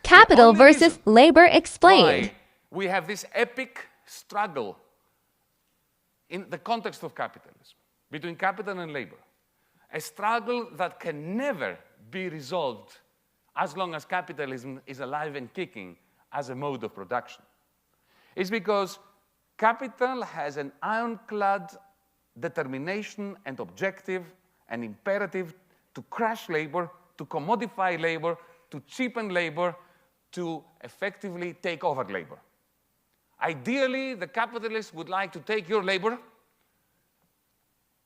Capital versus labor explained. We have this epic struggle in the context of capitalism, between capital and labor. A struggle that can never be resolved as long as capitalism is alive and kicking as a mode of production. It's because capital has an ironclad determination and objective and imperative to crush labor, to commodify labor, to cheapen labor, to effectively take over labor. Ideally, the capitalist would like to take your labor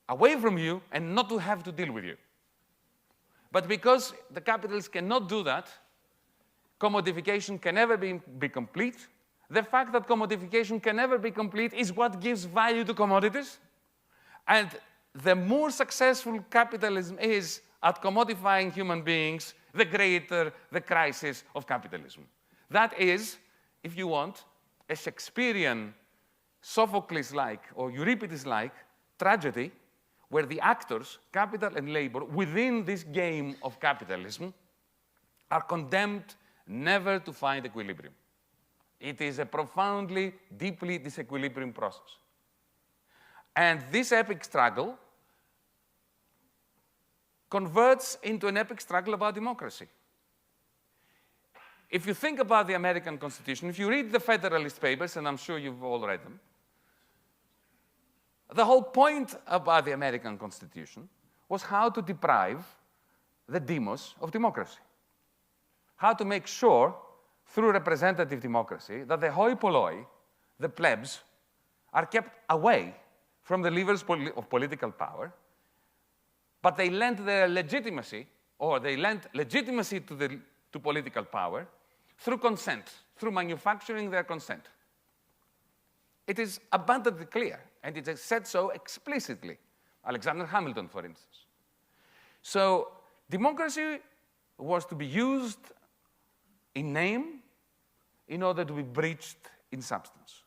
away from you and not to have to deal with you. But because the capitalists cannot do that, commodification can never be complete. The fact that commodification can never be complete is what gives value to commodities. And the more successful capitalism is at commodifying human beings, the greater the crisis of capitalism. That is, if you want, a Shakespearean, Sophocles-like or Euripides-like tragedy where the actors, capital and labor, within this game of capitalism are condemned never to find equilibrium. It is a profoundly, deeply disequilibrium process. And this epic struggle converts into an epic struggle about democracy. If you think about the American Constitution, if you read the Federalist Papers, and I'm sure you've all read them, the whole point about the American Constitution was how to deprive the demos of democracy. How to make sure, through representative democracy, that the hoi polloi, the plebs, are kept away from the levers of political power, but they lent their legitimacy, or they lent legitimacy to political power through consent, through manufacturing their consent. It is abundantly clear, and it is said so explicitly. Alexander Hamilton, for instance. So democracy was to be used in name in order to be breached in substance.